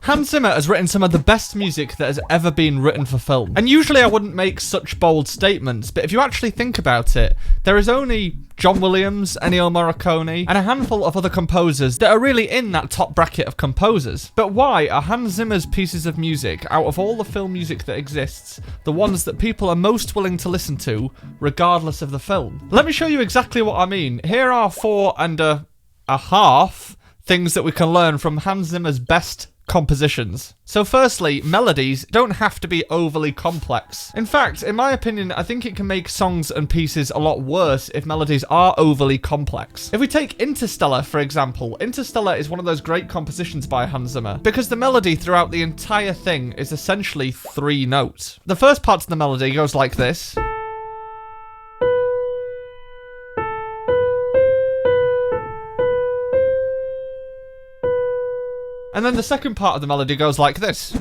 Hans Zimmer has written some of the best music that has ever been written for film. And usually I wouldn't make such bold statements, but if you actually think about it, there is only John Williams, Ennio Morricone, and a handful of other composers that are really in that top bracket of composers. But why are Hans Zimmer's pieces of music, out of all the film music that exists, the ones that people are most willing to listen to, regardless of the film? Let me show you exactly what I mean. Here are 4.5 things that we can learn from Hans Zimmer's best compositions. So firstly, melodies don't have to be overly complex. In fact, in my opinion, I think it can make songs and pieces a lot worse if melodies are overly complex. If we take Interstellar, for example, Interstellar is one of those great compositions by Hans Zimmer because the melody throughout the entire thing is essentially 3 notes. The first part of the melody goes like this. And then the second part of the melody goes like this.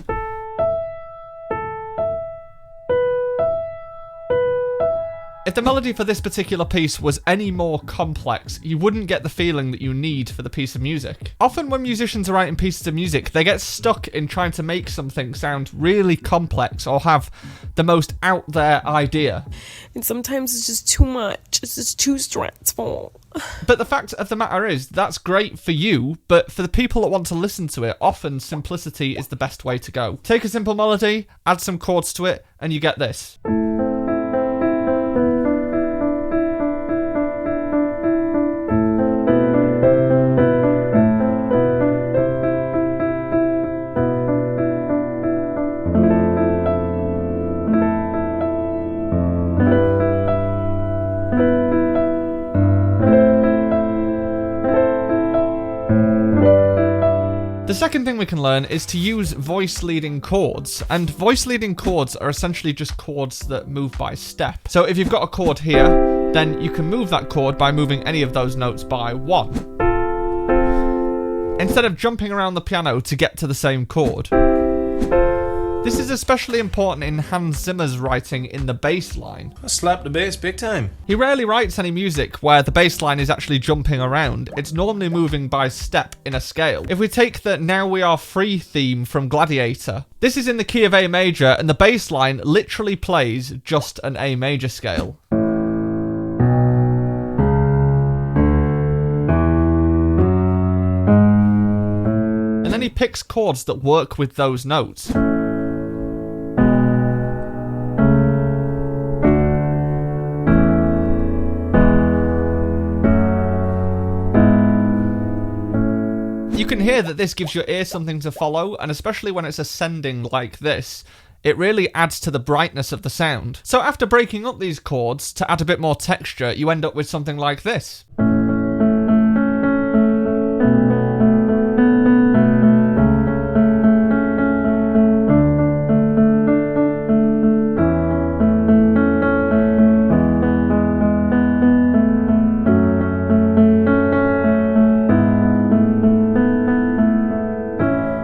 If the melody for this particular piece was any more complex, you wouldn't get the feeling that you need for the piece of music. Often when musicians are writing pieces of music, they get stuck in trying to make something sound really complex or have the most out there idea. And sometimes it's just too much. It's just too stressful. But the fact of the matter is, that's great for you, but for the people that want to listen to it, often simplicity is the best way to go. Take a simple melody, add some chords to it, and you get this. The second thing we can learn is to use voice-leading chords, and voice-leading chords are essentially just chords that move by step. So if you've got a chord here, then you can move that chord by moving any of those notes by 1, instead of jumping around the piano to get to the same chord. This is especially important in Hans Zimmer's writing in the bass line. I slapped the bass big time. He rarely writes any music where the bass line is actually jumping around. It's normally moving by step in a scale. If we take the Now We Are Free theme from Gladiator, this is in the key of A major and the bass line literally plays just an A major scale. And then he picks chords that work with those notes. You can hear that this gives your ear something to follow, and especially when it's ascending like this, it really adds to the brightness of the sound. So after breaking up these chords to add a bit more texture, you end up with something like this.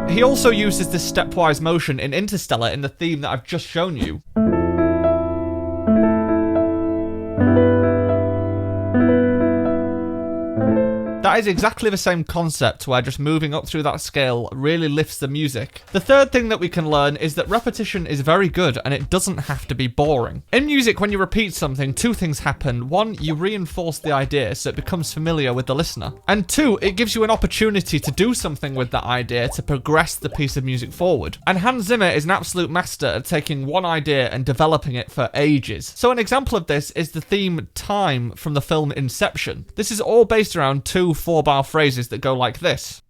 He also uses this stepwise motion in Interstellar in the theme that I've just shown you. That is exactly the same concept where just moving up through that scale really lifts the music. The third thing that we can learn is that repetition is very good and it doesn't have to be boring. In music, when you repeat something, 2 things happen. 1, you reinforce the idea so it becomes familiar with the listener. And 2, it gives you an opportunity to do something with that idea to progress the piece of music forward. And Hans Zimmer is an absolute master at taking one idea and developing it for ages. So an example of this is the theme Time from the film Inception. This is all based around 2 4-bar phrases that go like this.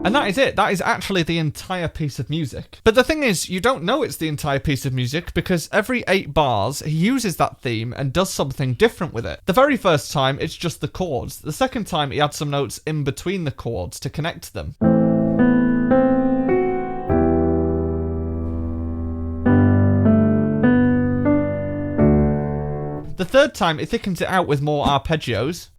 And that is it. That is actually the entire piece of music. But the thing is, you don't know it's the entire piece of music because every 8 bars, he uses that theme and does something different with it. The very first time, it's just the chords. The second time, he adds some notes in between the chords to connect them. The third time, it thickens it out with more arpeggios.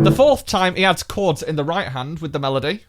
The fourth time, he adds chords in the right hand with the melody.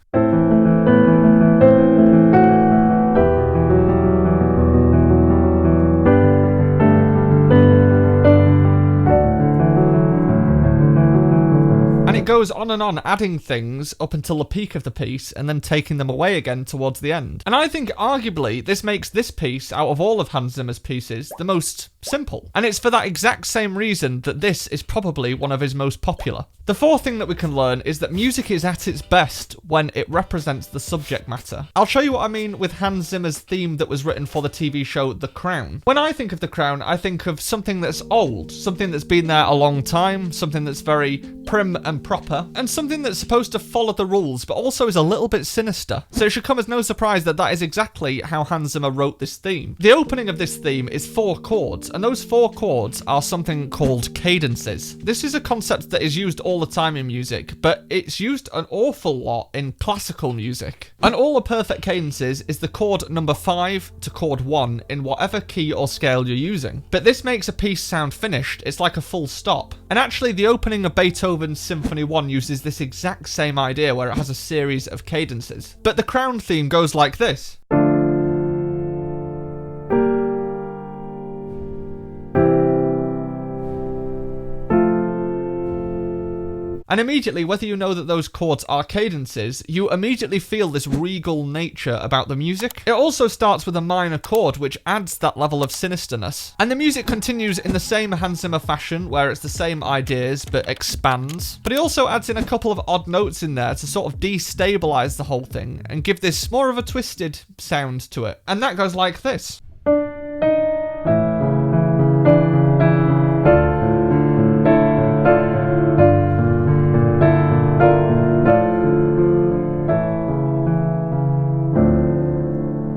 It goes on and on, adding things up until the peak of the piece and then taking them away again towards the end. And I think arguably this makes this piece, out of all of Hans Zimmer's pieces, the most simple. And it's for that exact same reason that this is probably one of his most popular. The fourth thing that we can learn is that music is at its best when it represents the subject matter. I'll show you what I mean with Hans Zimmer's theme that was written for the TV show The Crown. When I think of The Crown, I think of something that's old, something that's been there a long time, something that's very prim and proper, and something that's supposed to follow the rules but also is a little bit sinister. So it should come as no surprise that that is exactly how Hans Zimmer wrote this theme. The opening of this theme is 4 chords, and those 4 chords are something called cadences. This is a concept that is used all the time in music, but it's used an awful lot in classical music. And all the perfect cadences is the chord number 5 to chord 1 in whatever key or scale you're using. But this makes a piece sound finished. It's like a full stop. And actually the opening of Beethoven's Symphony 1 uses this exact same idea where it has a series of cadences. But the Crown theme goes like this. And immediately, whether you know that those chords are cadences, you immediately feel this regal nature about the music. It also starts with a minor chord, which adds that level of sinisterness. And the music continues in the same Hans Zimmer fashion, where it's the same ideas, but expands. But he also adds in a couple of odd notes in there to sort of destabilize the whole thing, and give this more of a twisted sound to it. And that goes like this.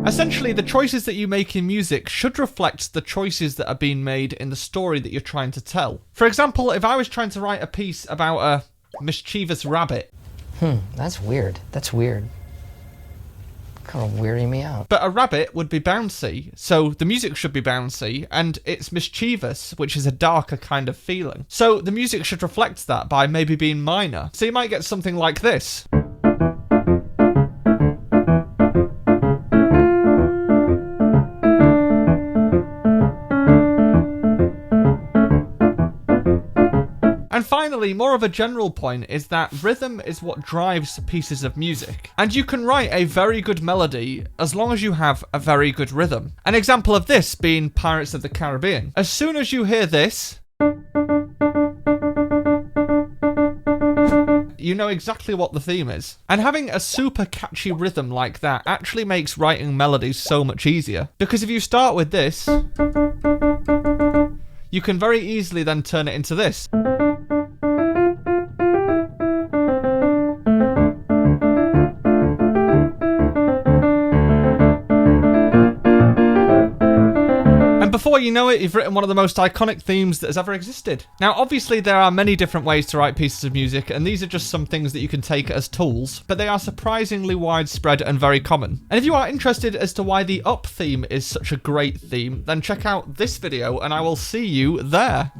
Essentially, the choices that you make in music should reflect the choices that are being made in the story that you're trying to tell. For example, if I was trying to write a piece about a mischievous rabbit. That's weird. That's weird. Kind of weirding me out. But a rabbit would be bouncy, so the music should be bouncy, and it's mischievous, which is a darker kind of feeling. So the music should reflect that by maybe being minor. So you might get something like this. And finally, more of a general point is that rhythm is what drives pieces of music. And you can write a very good melody as long as you have a very good rhythm. An example of this being Pirates of the Caribbean. As soon as you hear this, you know exactly what the theme is. And having a super catchy rhythm like that actually makes writing melodies so much easier. Because if you start with this, you can very easily then turn it into this. Before you know it, you've written one of the most iconic themes that has ever existed. Now, obviously, there are many different ways to write pieces of music, and these are just some things that you can take as tools, but they are surprisingly widespread and very common. And if you are interested as to why the Up theme is such a great theme, then check out this video, and I will see you there.